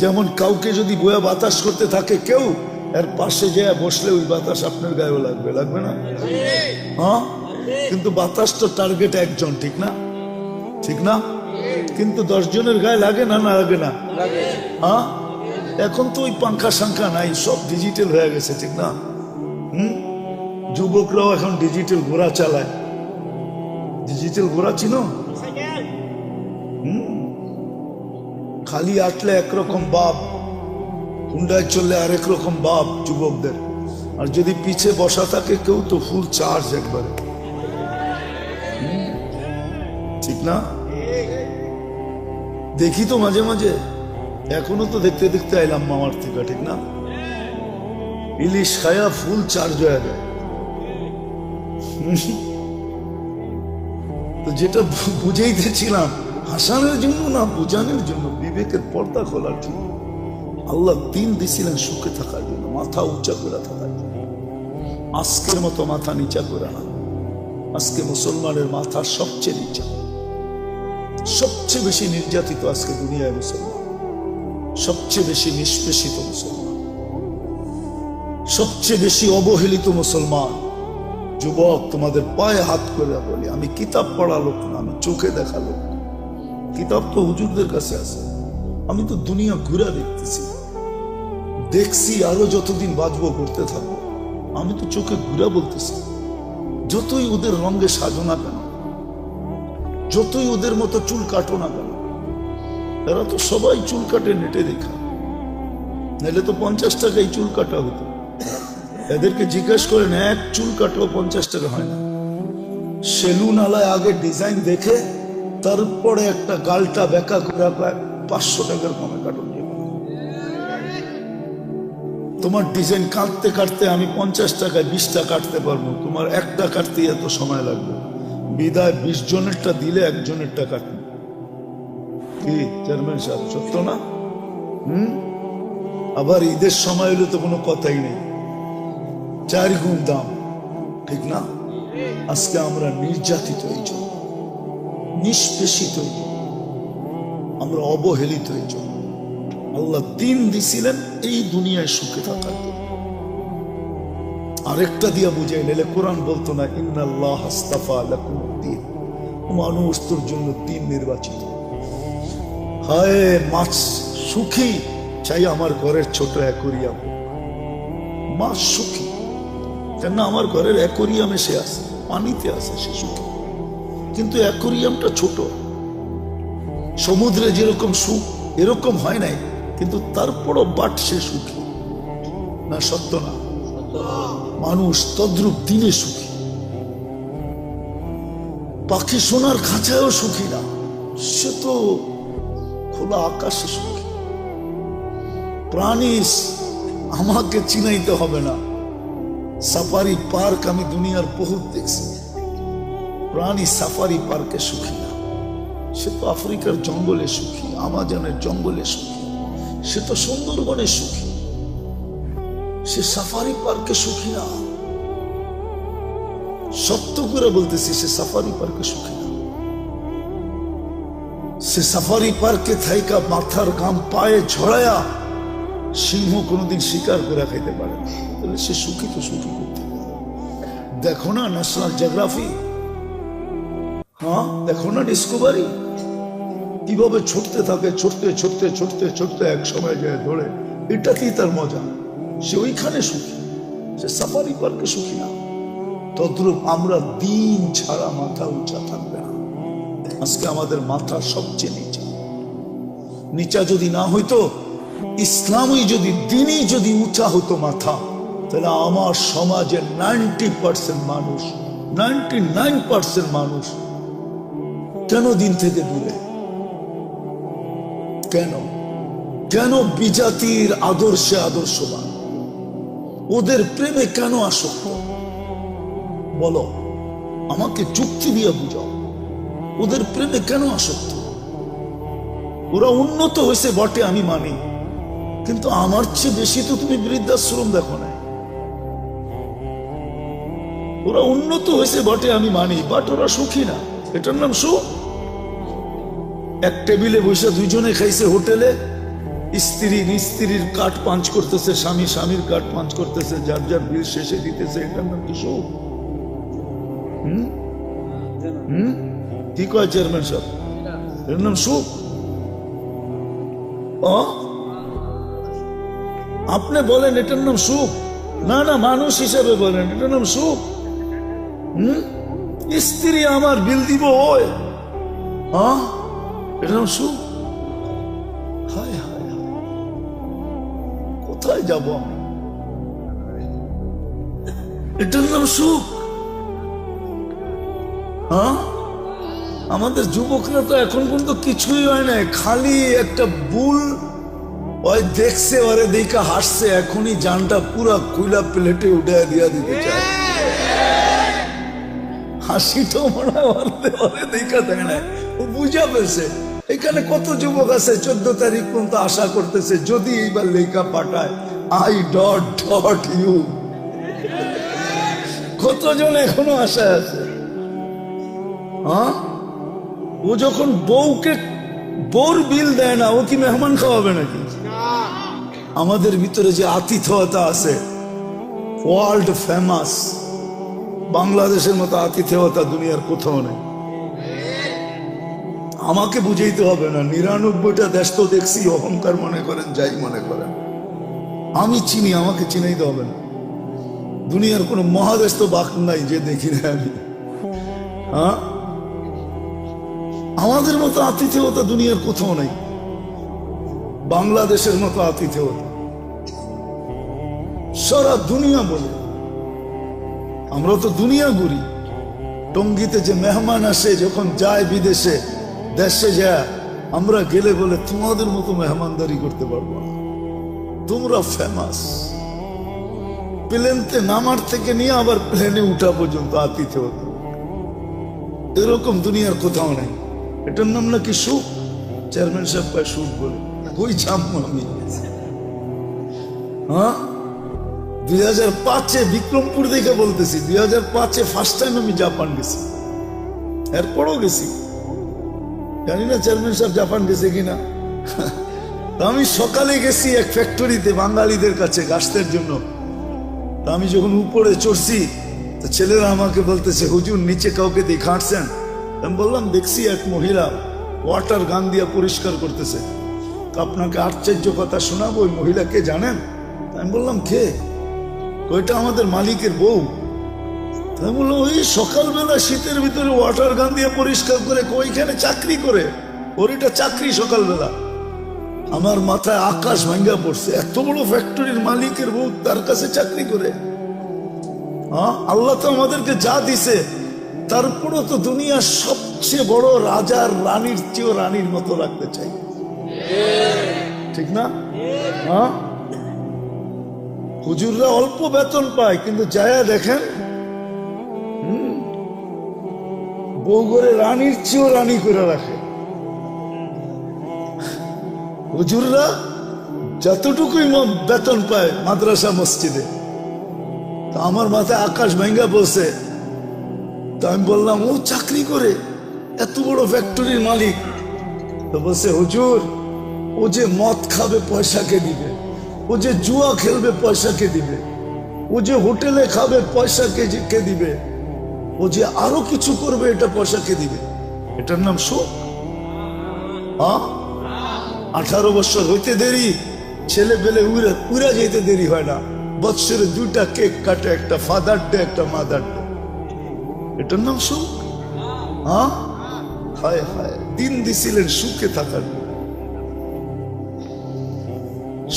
যেমন কাউকে যদি বয়া বাতাস করতে থাকে কেউ, এর পাশে যে বসলে ওই বাতাস আপনার গায়েও লাগবে, লাগবে না? হ্যাঁ, কিন্তু বাতাস তো টার্গেট একজন, ঠিক না? ঠিক না? কিন্তু 10 জনের গায়ে লাগে না, না লাগে না? হ্যাঁ, এখন তো ওই পাঙ্খা সাংখা নাই, সব ডিজিটাল হয়ে গেছে, ঠিক না? যুবকরাও এখন ডিজিটাল ঘোড়া চালায়। ডিজিটাল ঘোড়া চিনো? খালি আটলে একরকম বাপ, হুন্ডায় চললে আরেক রকম বাপ যুবকদের, আর যদি পিছে বসা থাকে কেউ তো ফুল চার্জ একবারে, ঠিক না? দেখি তো মাঝে মাঝে, এখনো তো দেখতে দেখতে আইলাম মামার থেকে, ঠিক না? ইলিশ খায়া ফুল চার্জ হয়ে যায়। তো যেটা বুঝাইতেছিলাম, হাসানের জন্য না, বুঝানোর জন্য, বিবেকের পর্দা খোলার জন্য। আল্লাহ দিন দিছিলেন সুখে থাকার জন্য, মাথা উঁচা করে থাকার জন্য। আজকের মতো মাথা নিচা করে না। আজকে মুসলমানের মাথা সবচেয়ে নিচা, সবচেয়ে বেশি নির্যাতিত আজকে দুনিয়ায় মুসলমান, সবচেয়ে বেশি নিষ্পেষিত মুসলমান, সবচেয়ে বেশি অবহেলিত মুসলমান। যুবক, তোমাদের পায়ে হাত করে বলি, আমি কিতাব পড়া লোক না, আমি চোখে দেখা লোক। কিতাব তো হুজুরদের কাছে আছে, আমি তো দুনিয়া ঘুরা দেখতেছি, দেখছি, আরো যতদিন বাঁচবো করতে থাকবো। আমি তো চোখে ঘুরা বলতেছি, যতই ওদের রঙে সাজো না কেন, যতই ওদের মতো চুল কাটো না কেন, এরা তো সবাই চুল কাটে নেটে দেখা, নাহলে তো 50 টাকায় চুল কাটা হতো। এদেরকে জিজ্ঞাসা করেন, এক চুল কাটলেও 50 টাকা হয় না। সেলুন আলায় আগে ডিজাইন দেখে তারপরে একটা গালটা বেঁকা করে 500 টাকার কমে কাটুন। তোমার ডিজাইন কাটতে কাটতে আমি 50 টাকায় 20টা কাটতে পারবো, তোমার একটা কাটতে এত সময় লাগবে। বিদায় 20 জনেরটা দিলে একজনেরটা কাটবে। কি চেয়ারম্যান সাহেব, সত্য না? আবার ঈদের সময় হলে তো কোনো কথাই নেই, 4 গুণ দাম, ঠিক না? আজকে আমরা নির্যাতিত এই জন্য, নিষ্পেষিত এই জন্য, আমরা অবহেলিত এই জন্য। আল্লাহ দিন দিছিলেন এই দুনিয়ায় সুখে থাকার জন্য। আরেকটা দিয়া বুঝাই নিলে কোরআন বলতো না, ইন্নাল্লাহ আস্তাফা লাকুমুদ্দিন, মানুষ তোর জন্য দিন নির্বাচিত। হায় মাছ সুখী, চাই আমার ঘরের ছোট অ্যাকোরিয়াম। মাছ সুখী কেন? আমার ঘরের অ্যাকোরিয়ামে সে আছে, পানিতে আছে, সে সুখী। কিন্তু অ্যাকোরিয়ামটা ছোট। সমুদ্রে যেরকম সুখ এরকম হয় নাই, কিন্তু তারপরও বাট সে সুখী না? সত্য না? মানুষ তদ্রুপ দিনে সুখী। পাখি সোনার খাঁচায়ও সুখী না, সে তো খোলা আকাশে সুখী। প্রাণী আমাকে চিনাইতে হবে না, সাফারি পার্ক আমি দুনিয়ার বহুত দেখছি, প্রাণী সাফারি পার্কে সুখী না। সে তো আফ্রিকার জঙ্গলে সুখী, আমাজনের জঙ্গলে সুখী, সে তো সুন্দরবনে সুখী, সে সাফারি পার্কে সুখী না। সত্য করে বলতেছি, সে সাফারি পার্কে সুখী না। সে সাফারি পার্কে থাইকা মাথার ঘাম পায়ে ঝরায়া সিংহ কোনোদিন শিকার করে খাইতে পারে না, তাহলে সে সুখী তো সুখী করতে। দেখো না ন্যাশনাল জিওগ্রাফি, হ্যাঁ দেখো না ডিসকভারি, কিভাবে ছুটতে থাকে, ছুটতে ছুটতে ছুটতে ছুটতে এক সময় যায় ধরে। এটাকেই তার মজা, সে ওইখানে সুখী, সে সাফারি পার্কে সুখী না। তদ্রূপ আমরা দিন ছাড়া মাথা উঁচা থাকবে না। আজকে আমাদের মাথা সবচেয়ে নিচা। নিচা যদি না হইতো, ইসলামই যদি, দিনই যদি উঁচা হতো মাথা, তাহলে আমার সমাজের 90% মানুষ, 99% মানুষ কেন দিন থেকে দূরে? কেন? কেন বিজাতির আদর্শে আদর্শবান? ওদের প্রেমে কেন আসক্ত? বলো, আমাকে যুক্তি দিয়ে বুঝাও, ওদের প্রেমে কেন আসক্ত? ওরা উন্নত হয়েছে বটে, আমি মানি, কিন্তু আমার চেয়ে বেশি তো তুমি বৃদ্ধাশ্রম দেখো না। ওরা উন্নত হয়েছে বটে, আমি মানি, বাট ওরা সুখী না। এটার নাম সুখ? এক টেবিলে বসে দুইজনে খাইছে হোটেলে, স্ত্রীর কাঠ পাঞ্চ করতেছে, স্বামী স্বামীর কাঠ পাঞ্চ করতেছে, যার যার বিল শেষে দিতেছে, এটার নাম কি সুখ? কি কয় চেয়ারম্যান সাহেব, এর নাম সুখ? আপনি বলেন এটার নাম সুখ? না না, মানুষ হিসাবে বলেন এটার নাম সুখ? স্ত্রী আমার বিল দিব ওই, এটার নাম সুখ? হায় হায়, কোথায় যাব আমি? এটার নাম সুখ? আমাদের যুবকরা তো এখন পর্যন্ত কিছুই হয় না, খালি একটা বুল ওই দেখছে, ওরে দেখা হাসছে, এখনই জানটা পুরা কুইলা প্লেটে উঠে দিয়া দিতে চায়। হাসিটা মনে হয় ওরে দেখা দেয় না, ও বুঝা পেয়েছে। এখানে কত যুবক আছে 14 তারিখ পর্যন্ত আশা করতেছে যদি এইবার লেখা পাঠায় আই ডট ডট ইউ। কতজন এখনো আশায় আছে? ও যখন বউর বিল দেয় না, ও কি মেহমান খাওয়াবে নাকি? আমাদের ভিতরে যে আতিথেয়তা আছে, ওয়ার্ল্ড ফেমাস, বাংলাদেশের মতো আতিথেয়তা দুনিয়ার কোথাও নেই। আমাকে বুঝাইতে হবে না, 99টা দেশ তো দেখছি, অহংকার মনে করেন যাই মনে করেন, আমি চিনি, আমাকে চিনাইতে হবে না। দুনিয়ার কোন মহাদেশ তো বাক নাই যে দেখি না আমি। আমাদের মতো আতিথেয়তা দুনিয়ার কোথাও নাই, বাংলাদেশের মতো আতিথেয়তা সারা দুনিয়া বলে। আমরা তো দুনিয়া ঘুরি, টঙ্গিতে যে মেহমান আসে যখন যায় বিদেশে, দেশে যায়, আমরা গেলে বলে তোমাদের মতো মেহমানদারি করতে পারবো না, তোমরা ফেমাস। প্লেনতে নামার থেকে নিয়ে আবার প্লেনে উঠা পর্যন্ত আতিথেয়তা, এরকম দুনিয়ার কোথাও নেই। এটার নাম নাকি সুখ? চেয়ারম্যান সাহেব পায় সুখ বলে, কই ছামু আমি? 2005-এ বিক্রমপুর দেখে বলতেছি, 2005-এ ফার্স্ট টাইম আমি জাপান গেছি, এরপরও গেছি, জানি না চেয়ারম্যান সাহেব জাপান গেছে কিনা। আমি সকালে গেছি এক ফ্যাক্টরিতে বাঙালিদের কাছে গাছতের জন্য। আমি যখন উপরে চড়ছি, তো ছেলেরা আমাকে বলতেছে হুজুর নিচে কাউকে দেখাচ্ছেন? আমি বললাম দেখছি এক মহিলা ওয়াটার গান দিয়ে পরিষ্কার করতেছে। আপনাকে আশ্চর্য কথা শোনাবো, ওই মহিলা কে জানেন? আমি বললাম কে? ওইটা আমাদের মালিকের বউ। আমি বললাম ওই সকালবেলা শীতের ভিতরে ওয়াটার গান দিয়ে পরিষ্কার করে, ওইখানে চাকরি করে, ওর এটা চাকরি সকালবেলা। আমার মাথায় আকাশ ভাঙ্গা পড়ছে, এত বড় ফ্যাক্টরির মালিকের বউ তার কাছে চাকরি করে। আল্লাহ তো আমাদেরকে যা দিছে, তারপরও তো দুনিয়ার সবচেয়ে বড় রাজার রানীর চেয়েও রানীর মতো রাখতে চাই, ঠিক না? হুজুররা অল্প বেতন পায়, কিন্তু যায়া দেখেন বউ করে রানীর চেয়েও রানী করে রাখে। হুজুররা যতটুকুই বেতন পায় মাদ্রাসা মসজিদে, তা আমার মাথায় আকাশ ভাঙ্গা বলছে। তো আমি বললাম ও চাকরি করে, এত বড় ফ্যাক্টরির মালিক। তো বলছে হুজুর, ও যে মদ খাবে পয়সা কে দিবে, ও যে জুয়া খেলবে পয়সা কে দিবে, ও যে হোটেলে খাবে পয়সা কে দিবে, ও যে আরো কিছু করবে এটা পয়সা কে দিবে? এটার নাম সুখ? 18 বছর হইতে দেরি, ছেলে পেলে উড়া যেতে দেরি হয় না, বৎসরে 2টা কেক কাটে, একটা ফাদার ডে একটা মাদার ডে, এটার নাম সুখ? হায় হায়, দিন দিছিলেন সুখে থাকার,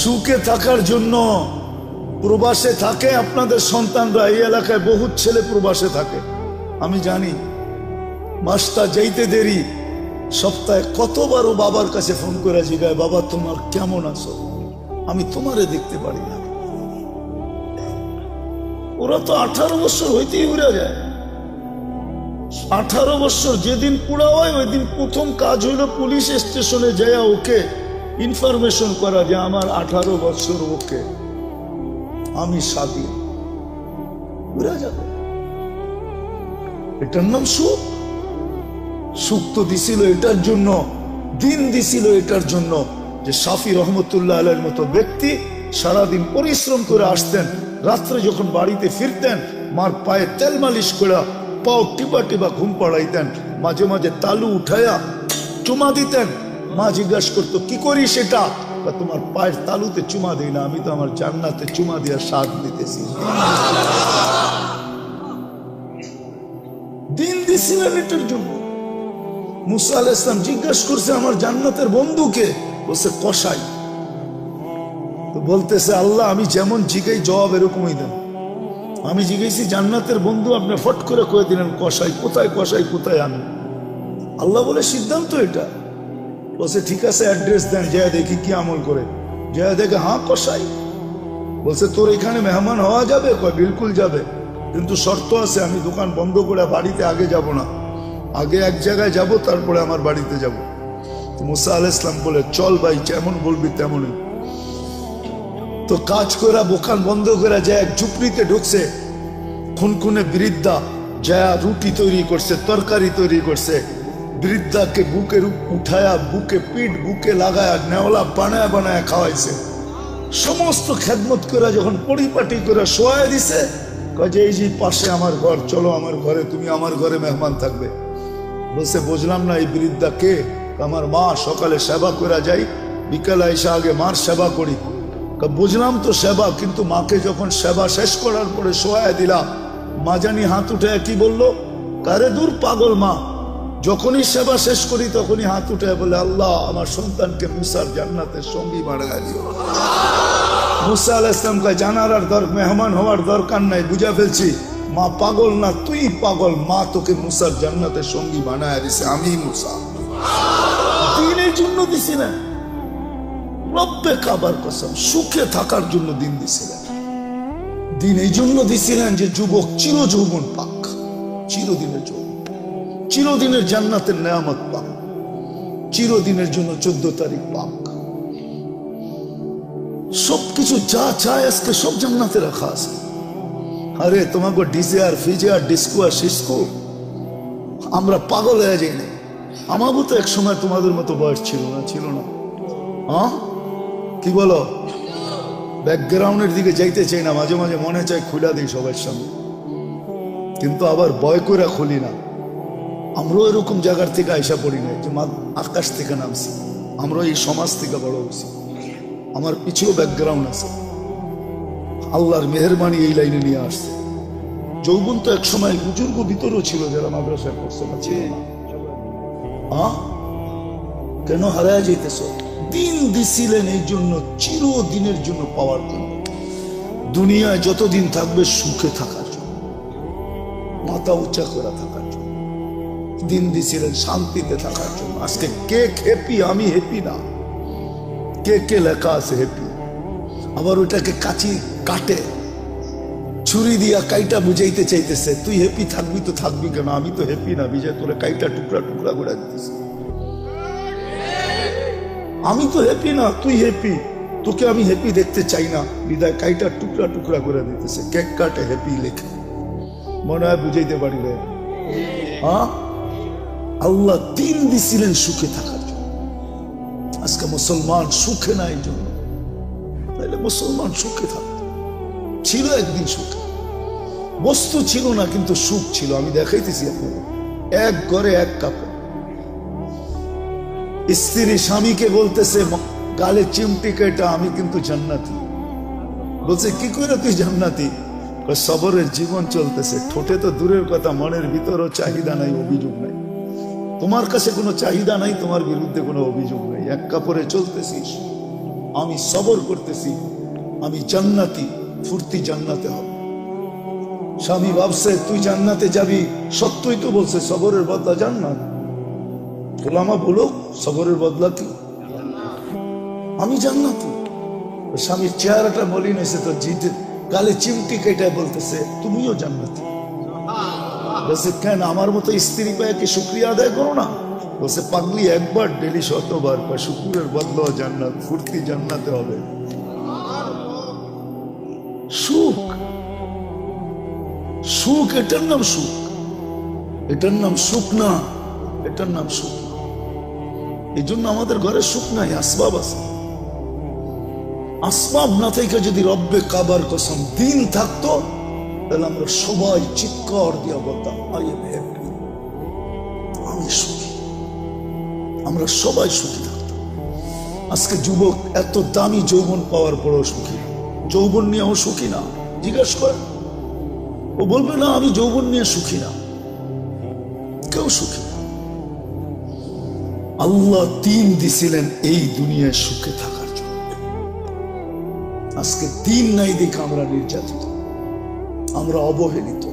সুখে থাকার জন্য। প্রবাসে থাকে আপনাদের সন্তানরা, এই এলাকায় বহুত ছেলে প্রবাসে থাকে, আমি জানি। মাসটা যাইতে দেরি, সপ্তাহে কতবার ও বাবার কাছে ফোন করে জিগায়, বাবা তোমার কেমন আছো, আমি তোমারে দেখতে পারি না। ওরা তো 18 বছর হইতেই উড়ে যায়। 18 বছর যেদিন পুরা হয়, ওই দিন প্রথম কাজ হইল পুলিশ স্টেশনে যায় ওকে ইনফরমেশন করা যে আমার 18 বছর, ওকে আমি স্বাধীন, উড়ে যাবে। এটার নাম সুখ? সুখ তো দিছিল এটার জন্য, দিন দিছিল এটার জন্য, যে শাফি রহমতুল্লাহ আলাইহির মতো ব্যক্তি সারাদিন পরিশ্রম করে আসতেন, রাত্রে যখন বাড়িতে ফিরতেন মার পায়ে তেল মালিশ করে পাও টিপা টিপা ঘুম পাড়াইতেন, মাঝে মাঝে তালু উঠাইয়া চুমা দিতেন। মা জিজ্ঞাসা করতো কি করি সেটা? তোমার পায়ের তালুতে চুমা দিই না, আমি তো আমার জান্নাতে চুমা দিয়া স্বাদ দিতেছি। দিন দিছিলেন এটার জন্য। মুসা আলাইহিস সালাম জিজ্ঞাসা করছে আমার জান্নাতের বন্ধুকে, বলছে কসাই। তো বলতেছে আল্লাহ আমি যেমন জিজ্ঞাই জবাব এরকমই দেন। আমি জিজ্ঞেসি জান্নাতের বন্ধু, আপনি ফট করে কয়ে দিলেন কসাই। কোথায় কসাই, কোথায় আমি? আল্লাহ বলে সিদ্ধান্ত এটা। বলছে ঠিক আছে অ্যাড্রেস দেন, যা দেখি কি আমল করে। যা দেখে হ্যাঁ কসাই। বলছে তোর এখানে মেহমান হওয়া যাবে? কয় বিলকুল যাবে, কিন্তু শর্ত আছে, আমি দোকান বন্ধ করে বাড়িতে আগে যাব না, আগে এক জায়গায় যাব তারপরে আমার বাড়িতে যাব। তো মুসা আলাইহিস সালাম বলে চল ভাই, যেমন বলবি তেমনই। তো কাজ করে দোকান বন্ধ করে যায় এক ঝুপড়িতে ঢুকছে। খুনখুনে বৃদ্ধা যা রুটি তৈরি করছে, তরকারি তৈরি করছে। বৃদ্ধাকে বুকে উঠায়া বুকে পিঠ বুকে লাগায়া নেওলা বানায় বানায় খাওয়াইছে। সমস্ত খেদমত করে যখন পরিপাটি করে শোয়া দিছে, কাজে এই যে পাশে আমার ঘর, চলো আমার ঘরে, তুমি আমার ঘরে মেহমান থাকবে। বলছে বুঝলাম না এই বৃদ্ধা কে? আমার মা, সকালে সেবা করে যাই, বিকালে এসে আগে মার সেবা করি। বুঝলাম তো সেবা, কিন্তু মাকে যখন সেবা শেষ করার পরে শোয়া দিলা, মা জানি হাত উঠে কি বললো, কারে দূর পাগল মা, যখনই সেবা শেষ করি তখনই হাত উঠে বলে আল্লাহ আমার সন্তানকে মুসার জান্নাতের সঙ্গী বানায় দিও। মুসা আলাইহিস সালাম কয় জানার আর মেহমান হওয়ার দরকার নাই, বুঝা ফেলছি। মা পাগল না, তুই পাগল। মা তোকে মুসার জান্নাতের সঙ্গী বানায় দিছে, আমি মুসা। দিনের জন্য দিছি না, রব্বে কাবার কসম, সুখে থাকার জন্য দিন দিছিলেন। দিন এই জন্য দিছিলেন যে যুবক চির যৌবন পাক, চিরদিনের জন্য, চিরদিনের জান্নাতের নেয়ামত পাক, চিরদিনের জন্য 14 তারিখ পাক। সবকিছু যা চায় আজকে সব জান্নাতে রাখা আছে। আরে তোমাকে ডিজে আর ফিজে আর ডিস্কো আর সিস্কো আমরা পাগল হয়ে যাই না। আমারও তো এক সময় তোমাদের মতো বয়স ছিল না, ছিল না? হ্যাঁ কি বলো? ব্যাকগ্রাউন্ডের দিকে যাইতে চাই না, মাঝে মাঝে মনে চাই খুলে দিই সবার সামনে, কিন্তু আবার ভয় করে খুলি না। আমরাও এরকম জায়গার থেকে আইসা পড়ি না যে আকাশ থেকে নামছি, আমরা এই সমাজ থেকে বড় হয়েছি। আমার পিছুও ব্যাকগ্রাউন্ড আছে, আল্লাহর মেহেরবানি এই লাইনে নিয়ে আসছে। যৌবন তো এক সময় বুজুর্গ ভিতরেও ছিল যারা মাদ্রাসায় পড়ছে না, ছিল না? কেন হারায় যেতেছ? দিন দিছিলেন এই জন্য, চিরদিনের জন্য পাওয়ার জন্য। দুনিয়ায় যতদিন থাকবে সুখে থাকার জন্য, মাথা উঁচা করে থাকার জন্য। দিন দিছিলেন শান্তিতে থাকার জন্য। আজকে কে হ্যাপি? আমি হ্যাপি না। কে কে লেখা আছে হ্যাপি? আবার ওইটাকে কাচি কাটে ছুরি দিয়া কাইটা বুঝাইতে চাইতেছে, তুই হ্যাপি থাকবি তো থাকবি কেন? আমি তো হ্যাপি না, বিজয় তোরে কাইটা টুকরা টুকরা করে দিতেছে। আমি তো হ্যাপি না, তুই হ্যাপি, তোকে আমি হ্যাপি দেখতে চাই না, বিদায় কাইটা টুকরা টুকরা করে দিতেছে। কেক কাটে হ্যাপি লেখে, মনে হয় বুঝাইতে পারি রে। হ্যাঁ, আল্লাহ দিন দিছিলেন সুখে থাকার জন্য। আজকে মুসলমান সুখে না, এই জন্য। তাহলে মুসলমান সুখে থাকত, ছিল একদিন সুখে, বস্তু ছিল না কিন্তু সুখ ছিল। আমি দেখাইতেছি আপনাদের, এক ঘরে এক কাপড়। স্ত্রী স্বামীকে বলতেছে গালে চিমটি কেটা, আমি কিন্তু জান্নাতি। বলছে কি করে তুই জান্নাতি? সবরের জীবন চলতেছে। ঠোঁটে তো দূরের কথা, মনের ভিতরও চাহিদা নাই, অভিযোগ নাই। তোমার কাছে কোনো চাহিদা নাই, তোমার বিরুদ্ধে কোনো অভিযোগ নাই। এক কাপড়ে চলতেছিস, আমি সবর করতেছি, আমি জান্নাতি, ফুর্তি জান্নাতে হবে। স্বামী ভাবছে তুই জান্নাতে যাবি, সত্যই তো বলছে সবরের বদলা জান্নাত। ওলামা বলো সবরের বদলা কি? আমি জান্নাতি। স্বামীর চেহারাটা মলিন হয়েছে, তো জিতে গালে চিমটি কেটে বলতেছে তুমিও জান্নাতি। বলছে কেন, আমার মতো স্ত্রী পায় কি শুক্রিয়া আদায় করো না? বলছে পাগলি, একবার ডেলি 100 বার পায়, শুকুরের বদলা জান্নাত, ফুর্তি জান্নাতে হবে। সুখ, সুখ, এটার নাম সুখ, এটার নাম সুখ না, এটার নাম সুখ। এই জন্য আমাদের ঘরে সুখ নাই, আসবাব আছে। আসবাব না থেকে যদি রব্বে কাবার কসম দিন থাকতো, তাহলে আমরা সবাই চিৎকার দিয়ে বলতাম আই এম হ্যাপি, আমি সুখী। আমরা সবাই সুখী থাকতাম। আজকে যুবক এত দামি যৌবন পাওয়ার পরেও সুখী, যৌবন নিয়েও সুখী না। জিজ্ঞেস করে, ও বলবে না আমি যৌবন নিয়ে সুখী না। কেউ সুখী না। আল্লাহ দিন দিছিলেন এই দুনিয়ায় সুখে থাকার জন্য। আজকে দিন নাই দেখে আমরা নির্যাতিত, আমরা অবহেলিত।